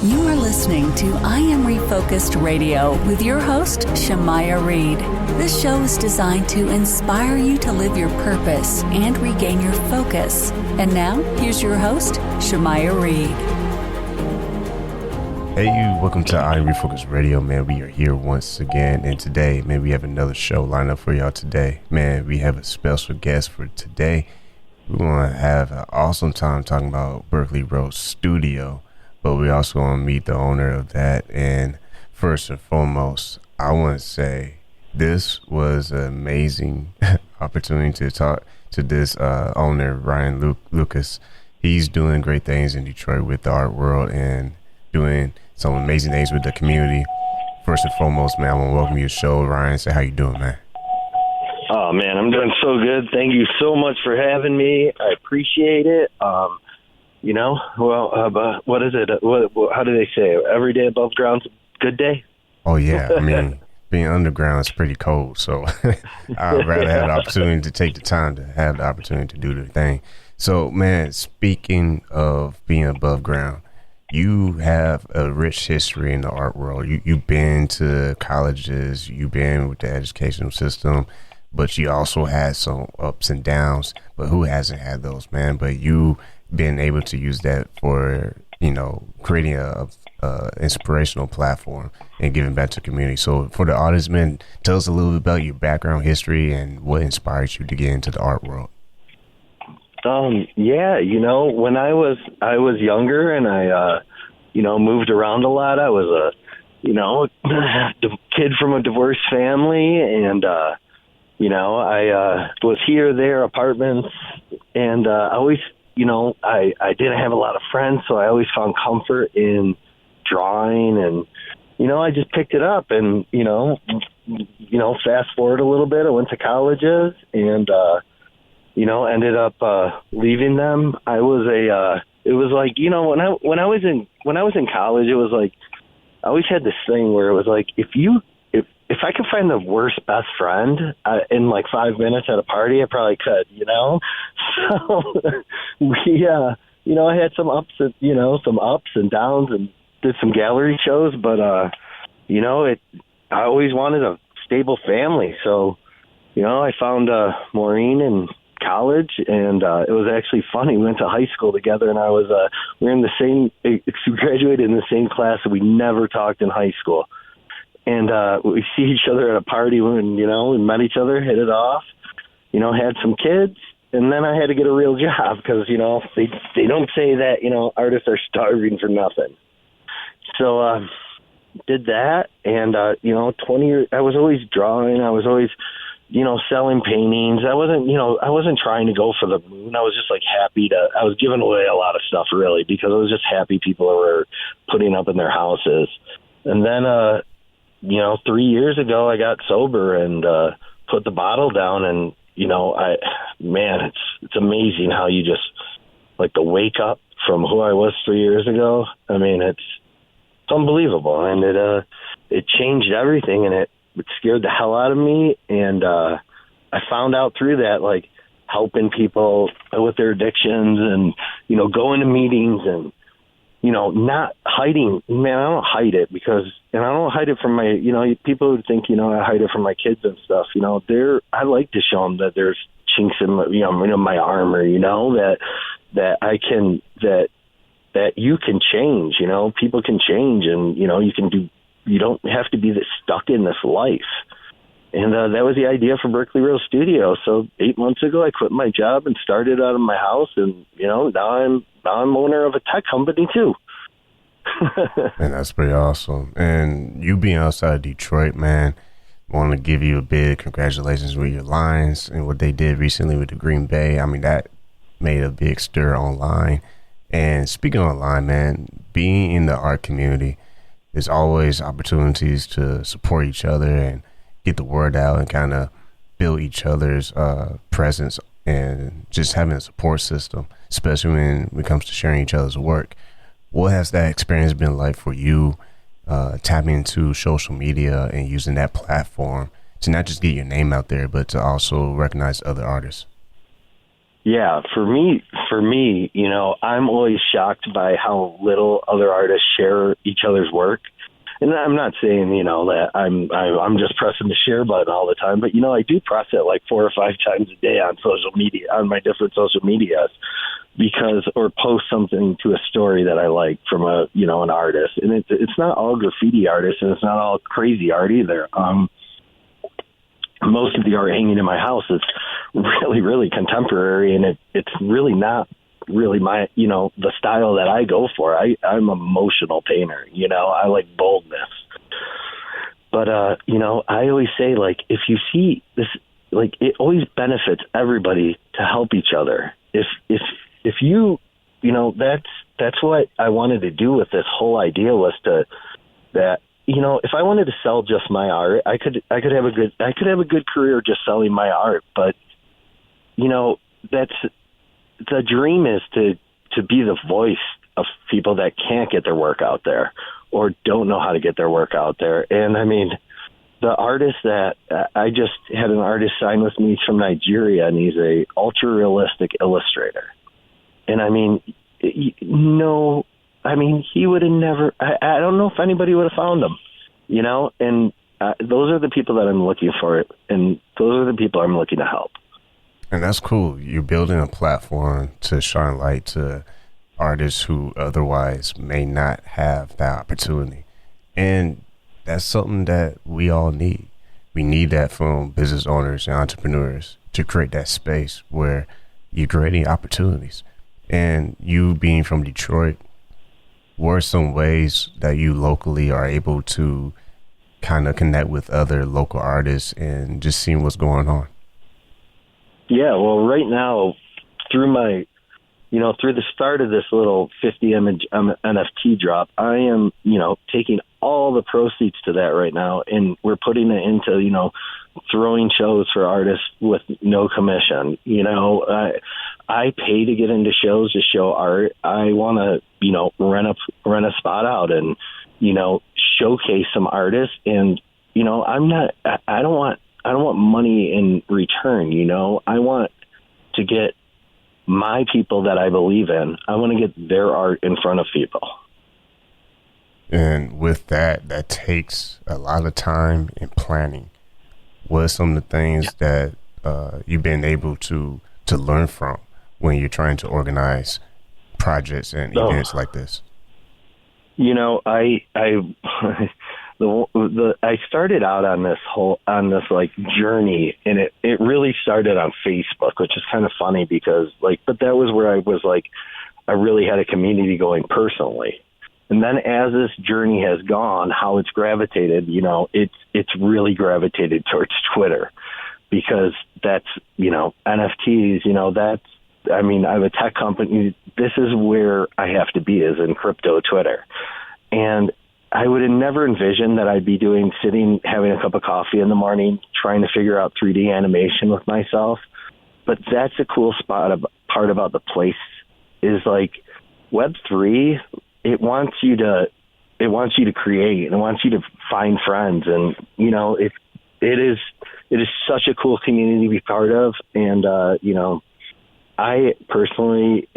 You are listening to I Am Refocused Radio with your host, Shamaya Reed. This show is designed to inspire you to live your purpose and regain your focus. And now, here's your host, Shamaya Reed. Hey you, welcome to I Am Refocused Radio, man. We are here once again, and today, man, we have another show lined up for y'all today. Man, we have a special guest for today. We're going to have an awesome time talking about Berkley Road Studio. But we also want to meet the owner of that. And first and foremost, I want to say this was an amazing opportunity to talk to this owner, Lukas. He's doing great things in Detroit with the art world and doing some amazing things with the community. First and foremost, man, I want to welcome you to the show. Ryan, say how you doing, man? Oh, man, I'm doing so good. Thank you so much for having me. I appreciate it. What is it? How do they say it? Every day above ground's a good day? Oh, yeah. I mean, being underground is pretty cold, so I'd rather have the opportunity to take the time to have the opportunity to do the thing. So, man, speaking of being above ground, you have a rich history in the art world. You've been to colleges, you've been with the educational system, but you also had some ups and downs. But who hasn't had those, man? But you been able to use that for, creating a inspirational platform and giving back to the community. So for the artists, man, tell us a little bit about your background history and what inspired you to get into the art world. When I was younger and I moved around a lot. I was a kid from a divorced family, and I was here, there, apartments, and I always, I didn't have a lot of friends, so I always found comfort in drawing, and, I just picked it up, and, fast forward a little bit, I went to colleges, and, ended up leaving them. It was like, when I was in college, it was like, I always had this thing where it was like, if I could find the worst best friend in like 5 minutes at a party, I probably could, So I had some ups and downs and did some gallery shows, but I always wanted a stable family. So, I found Maureen in college, and it was actually funny. We went to high school together, and we were in the same, we graduated in the same class, and we never talked in high school. And we see each other at a party when, we met each other, hit it off, had some kids, and then I had to get a real job because, they don't say that, artists are starving for nothing. So did that, and, 20 years, I was always drawing. I was always, selling paintings. I wasn't trying to go for the moon. I was just like I was giving away a lot of stuff really because I was just happy people were putting up in their houses. And then, 3 years ago, I got sober and put the bottle down, and it's amazing how you just like the wake up from who I was 3 years ago. I mean, it's unbelievable, and it changed everything, and it scared the hell out of me. And I found out through that, like helping people with their addictions, and going to meetings and. Not hiding, man, I don't hide it and I don't hide it from my, people would think, I hide it from my kids and stuff, I like to show them that there's chinks in my armor, that I can, that you can change, people can change, and, you don't have to be stuck in this life. And that was the idea for Berkley Road Studio. So 8 months ago, I quit my job and started out of my house, and now I'm owner of a tech company too. And that's pretty awesome. And you being outside of Detroit, man, want to give you a big congratulations with your Lions and what they did recently with the Green Bay. I mean, that made a big stir online. And speaking online, man, being in the art community, there's always opportunities to support each other and get the word out and kind of build each other's presence and just having a support system, especially when it comes to sharing each other's work. What has that experience been like for you, tapping into social media and using that platform to not just get your name out there, but to also recognize other artists? Yeah, for me, I'm always shocked by how little other artists share each other's work. And I'm not saying, that I'm just pressing the share button all the time, but I do press it like 4 or 5 times a day on social media, on my different social medias, or post something to a story that I like from an artist. And it's not all graffiti artists, and it's not all crazy art either. Most of the art hanging in my house is really, really contemporary, and it's really not really my, the style that I go for. I'm an emotional painter, I like boldness. But, I always say, like, if you see this, like, it always benefits everybody to help each other. If you, that's what I wanted to do with this whole idea was if I wanted to sell just my art, I could have a good career just selling my art. But, that's the dream is to be the voice of people that can't get their work out there or don't know how to get their work out there. And I mean, the artist that I just had an artist sign with me from Nigeria, and he's a ultra realistic illustrator. And I mean, he would have never, I don't know if anybody would have found him, and those are the people that I'm looking for. And those are the people I'm looking to help. And that's cool. You're building a platform to shine light to artists who otherwise may not have that opportunity. And that's something that we all need. We need that from business owners and entrepreneurs to create that space where you're creating opportunities. And you being from Detroit, what are some ways that you locally are able to kind of connect with other local artists and just seeing what's going on? Yeah, well, right now, through the start of this little 50 image NFT drop, I am, taking all the proceeds to that right now, and we're putting it into, throwing shows for artists with no commission. I pay to get into shows to show art. I want to, rent a spot out and, showcase some artists. And, I don't want money in return. I want to get my people that I believe in. I want to get their art in front of people. And with that takes a lot of time and planning. What are some of the things that you've been able to learn from when you're trying to organize projects and events like this? I started out on this like journey, and it really started on Facebook, which is kind of funny because but that was where I was like, I really had a community going personally. And then as this journey has gone, how it's gravitated, it's really gravitated towards Twitter, because that's, NFTs, I have a tech company. This is where I have to be, is in crypto Twitter. And I would have never envisioned that I'd be sitting, having a cup of coffee in the morning, trying to figure out 3D animation with myself. But that's a cool part about the place is like Web3. It wants you to create, and it wants you to find friends. And, it is such a cool community to be part of. And, I personally,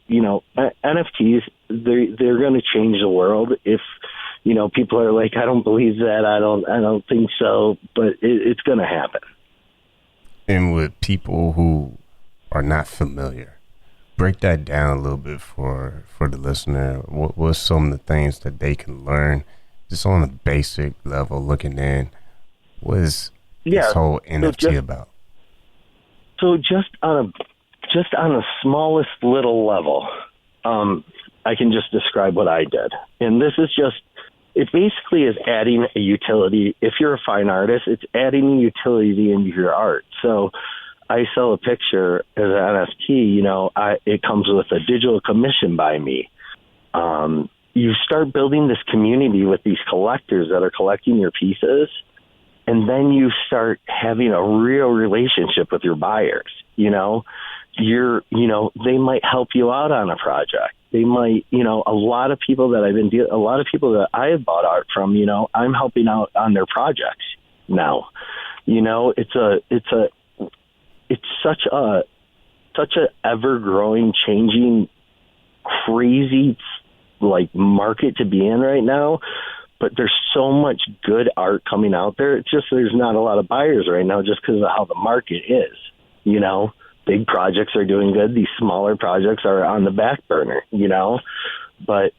NFTs, they're going to change the world. If, people are like, I don't believe that. I don't think so, but it's going to happen. And with people who are not familiar, break that down a little bit for the listener. What's some of the things that they can learn just on a basic level looking in? What is this whole NFT about? So just on the smallest little level, I can just describe what I did. And this is it basically is adding a utility. If you're a fine artist, it's adding a utility into your art. So I sell a picture as an NFT, it comes with a digital commission by me. You start building this community with these collectors that are collecting your pieces, and then you start having a real relationship with your buyers. They might help you out on a project. They might, a lot of people that I have bought art from, I'm helping out on their projects now. It's such a such a ever-growing, changing, crazy, like, market to be in right now. But there's so much good art coming out there. It's just there's not a lot of buyers right now just because of how the market is. You know, big projects are doing good. These smaller projects are on the back burner, you know. But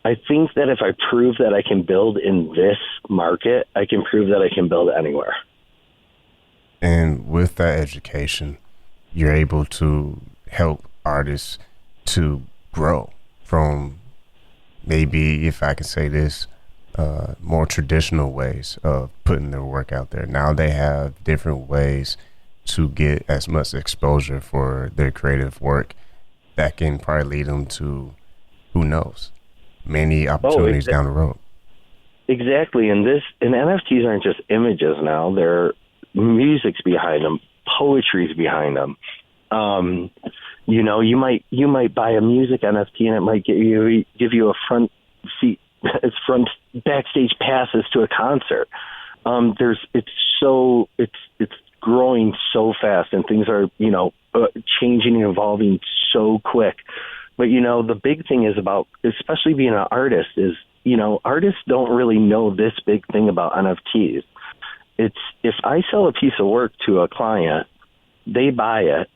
I think that if I prove that I can build in this market, I can prove that I can build anywhere. And with that education, you're able to help artists to grow from, maybe, if I can say this, more traditional ways of putting their work out there. Now they have different ways to get as much exposure for their creative work that can probably lead them to, who knows, many opportunities down the road. Exactly. And NFTs aren't just images now. They're music's behind them, poetry's behind them. You know, you might buy a music NFT and it might give you a front seat, it's front backstage passes to a concert. It's growing so fast, and things are, you know, changing and evolving so quick. But, you know, the big thing is about, especially being an artist, is, you know, artists don't really know this big thing about NFTs. It's, if I sell a piece of work to a client, they buy it,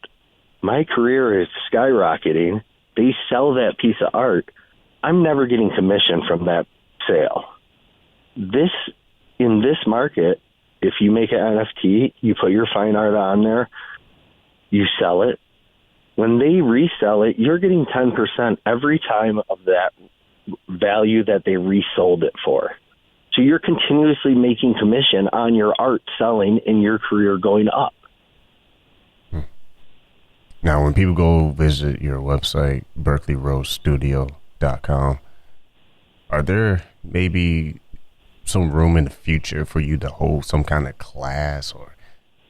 my career is skyrocketing, they sell that piece of art, I'm never getting commission from that sale. In this market, if you make an NFT, you put your fine art on there, you sell it. When they resell it, you're getting 10% every time of that value that they resold it for. So you're continuously making commission on your art selling and your career going up. Now, when people go visit your website, berkleyrosestudio.com, are there maybe some room in the future for you to hold some kind of class, or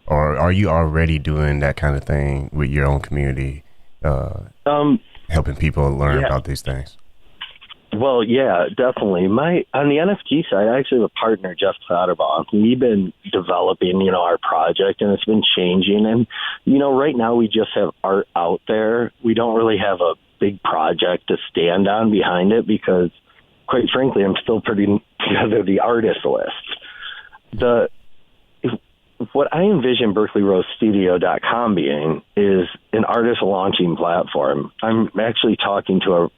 are you already doing that kind of thing with your own community, helping people learn about these things? Well, yeah, definitely. On the NFT side, I actually have a partner, Jeff Clatterbaugh. We've been developing, you know, our project, and it's been changing. And, you know, right now we just have art out there. We don't really have a big project to stand on behind it because, quite frankly, I'm still putting together the artist list. What I envision BerkleyRoseStudio.com being is an artist launching platform. I'm actually talking to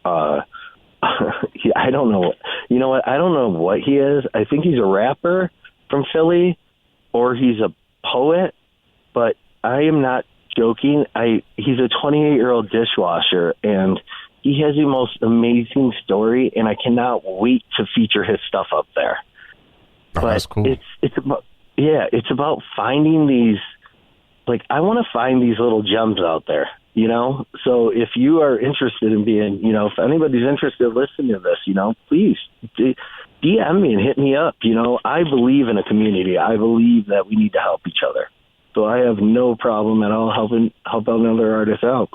I don't know. You know what? I don't know what he is. I think he's a rapper from Philly, or he's a poet, but I am not joking. He's a 28-year-old dishwasher, and he has the most amazing story, and I cannot wait to feature his stuff up there. Oh, that's cool. It's about finding these, like, I want to find these little gems out there, you know? So if you are interested in being, you know, if anybody's interested in listening to this, you know, please DM me and hit me up. You know, I believe in a community. I believe that we need to help each other. So I have no problem at all help another artist out.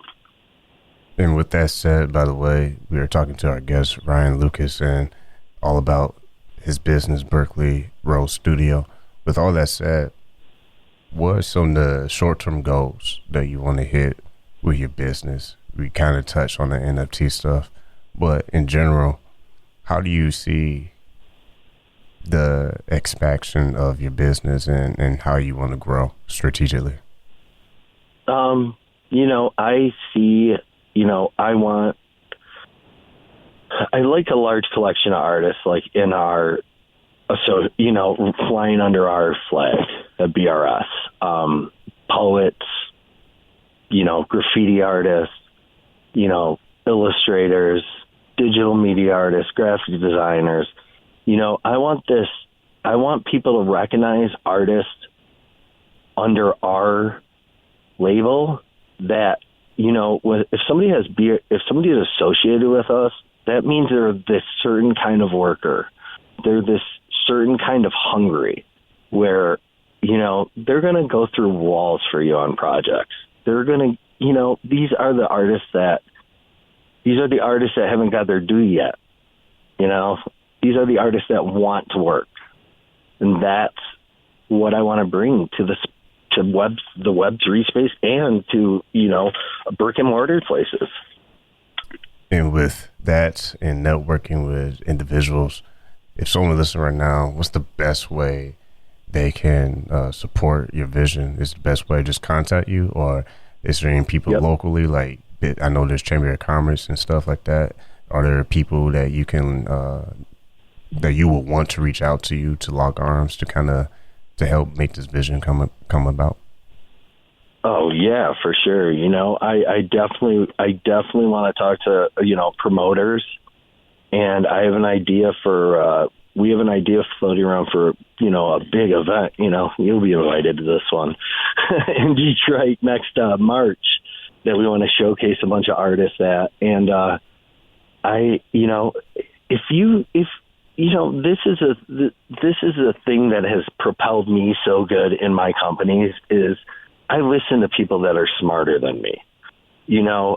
And with that said, by the way, we are talking to our guest, Ryan Lukas, and all about his business, Berkley Rose Studio. With all that said, what are some of the short-term goals that you want to hit with your business? We kind of touched on the NFT stuff, but in general, how do you see the expansion of your business and how you want to grow strategically? You know, I see, you know, I like a large collection of artists, like in our, so, you know, flying under our flag at BRS, poets, you know, graffiti artists, you know, illustrators, digital media artists, graphic designers. You know, I want people to recognize artists under our label that, you know, if somebody is associated with us, that means they're this certain kind of worker. They're this certain kind of hungry, where, you know, they're going to go through walls for you on projects. They're going to, you know, these are the artists that haven't got their due yet. You know, these are the artists that want to work. And that's what I want to bring to to the Web3 space and to, brick and mortar places. And with that and networking with individuals, if someone listening right now, what's the best way they can support your vision? Is the best way just contact you, or is there any people locally? Like, I know there's Chamber of Commerce and stuff like that. Are there people that you can that you will want to reach out to you to lock arms to help make this vision come about? Oh yeah, for sure. I definitely want to talk to promoters, and I have an idea for. We have an idea floating around for a big event. You'll be invited to this one in Detroit next March that we want to showcase a bunch of artists at. And this is a thing that has propelled me so good in my companies is I listen to people that are smarter than me.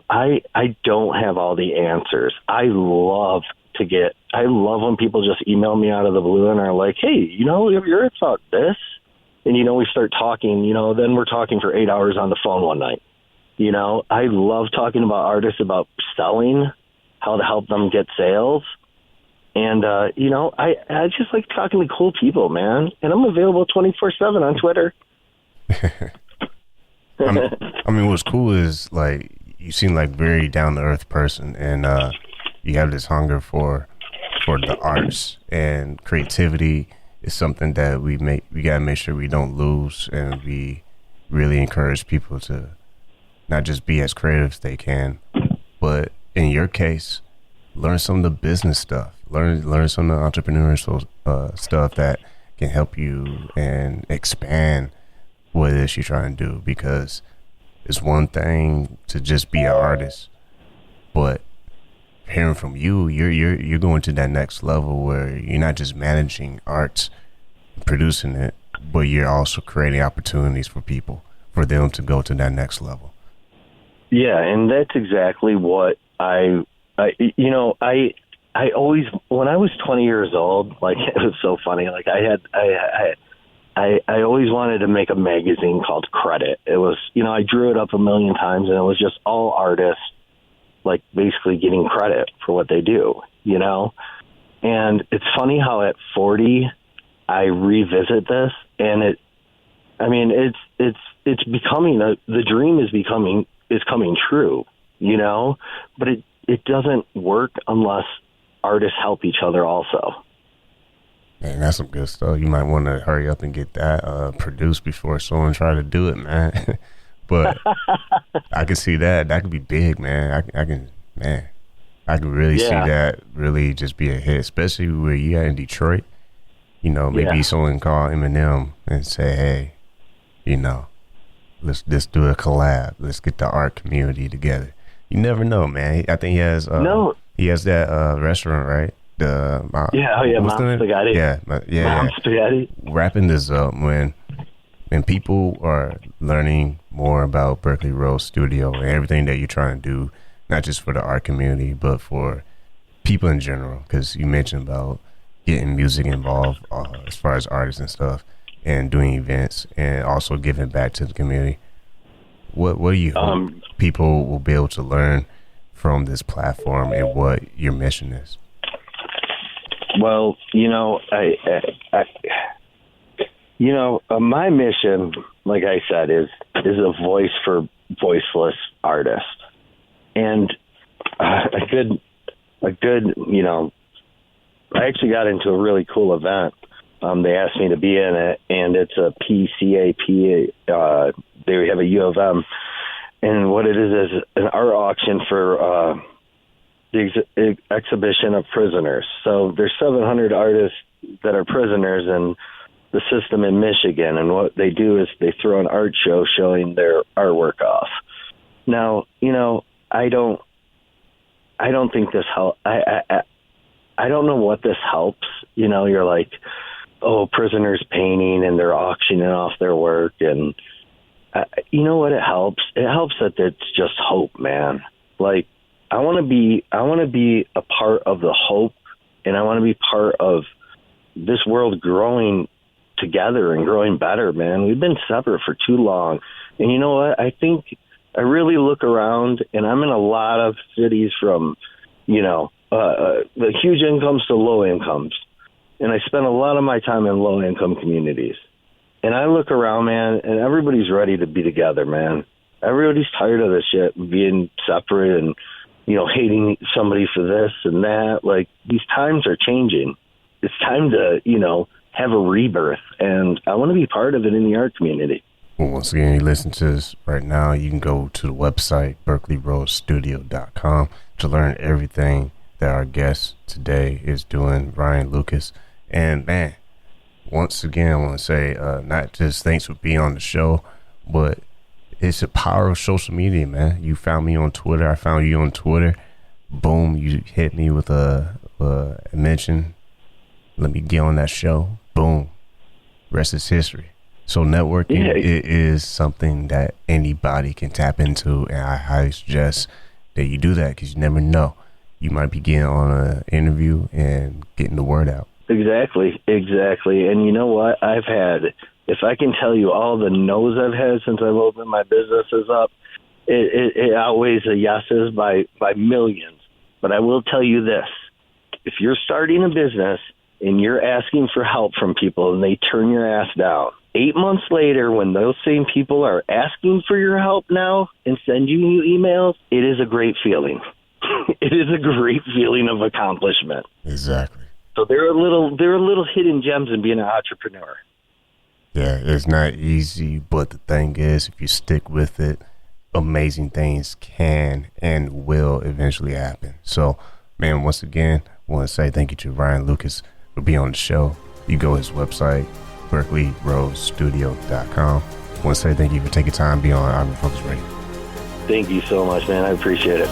I don't have all the answers. I love when people just email me out of the blue and are like, hey, have you ever thought this? And, we start talking, then we're talking for 8 hours on the phone one night. I love talking about artists, about selling, how to help them get sales. And, I just like talking to cool people, man. And I'm available 24/7 on Twitter. I mean, what's cool is, like, you seem like very down-to-earth person, and you have this hunger for the arts, and creativity is something that we gotta make sure we don't lose, and we really encourage people to not just be as creative as they can, but in your case, learn some of the business stuff, learn some of the entrepreneurial stuff that can help you and expand what it is you're trying to do. Because it's one thing to just be an artist, but hearing from you're going to that next level where you're not just managing arts, producing it, but you're also creating opportunities for people, for them to go to that next level. Yeah, and that's exactly what I always, when I was 20 years old, like, it was so funny. Like, I always wanted to make a magazine called Credit. It was, I drew it up a million times, and it was just all artists, like, basically getting credit for what they do, And it's funny how at 40, I revisit this, and it's becoming the dream is coming true, but it doesn't work unless artists help each other also. Man, that's some good stuff. You might want to hurry up and get that produced before someone try to do it, man. But I can see that could be big, man. I can really see that really just be a hit, especially where you at in Detroit. Maybe someone call Eminem and say, hey, let's do a collab. Let's get the art community together. You never know, man. I think he has that restaurant, right? Mom Spaghetti. Yeah. Mom Spaghetti. Wrapping this up, when people are learning more about Berkley Rose Studio and everything that you're trying to do, not just for the art community, but for people in general, because you mentioned about getting music involved as far as artists and stuff, and doing events, and also giving back to the community. What do you hope people will be able to learn from this platform, and what your mission is? Well, my mission, like I said, is a voice for voiceless artists, and a good, I actually got into a really cool event. They asked me to be in it, and it's a PCAP. They have a U of M, and what it is an art auction for the exhibition of prisoners. So there's 700 artists that are prisoners in the system in Michigan, and what they do is they throw an art show showing their artwork off. Now, I don't think this helps. I don't know what this helps. You're like, oh, prisoners painting and they're auctioning off their work, and you know what it helps? It helps that it's just hope, man. Like, I want to be a part of the hope, and I want to be part of this world growing together and growing better, man. We've been separate for too long. And you know what? I think I really look around, and I'm in a lot of cities from, the huge incomes to low incomes. And I spend a lot of my time in low income communities. And I look around, man, and everybody's ready to be together, man. Everybody's tired of this shit, being separate and, hating somebody for this and that. Like, these times are changing. It's time to, have a rebirth. And I want to be part of it in the art community. Well, once again, you listen to this right now, you can go to the website, berkleyrosestudio.com, to learn everything that our guest today is doing, Ryan Lukas. And, man, once again, I want to say, not just thanks for being on the show, but it's the power of social media, man. You found me on Twitter. I found you on Twitter. Boom, you hit me with a mention. Let me get on that show. Boom. Rest is history. So networking is something that anybody can tap into, and I highly suggest that you do that, because you never know. You might be getting on an interview and getting the word out. Exactly. And you know what? I've had, if I can tell you all the no's I've had since I've opened my businesses up, it outweighs the yeses by millions. But I will tell you this. If you're starting a business and you're asking for help from people and they turn your ass down, 8 months later, when those same people are asking for your help now and sending you emails, it is a great feeling. It is a great feeling of accomplishment. Exactly. So there are little hidden gems in being an entrepreneur. Yeah, it's not easy, but the thing is, if you stick with it, amazing things can and will eventually happen. So, man, once again, I want to say thank you to Ryan Lukas for being on the show. You go to his website, berkleyrosestudio.com. I want to say thank you for taking time to be on I'm Refocused Radio. Thank you so much, man. I appreciate it.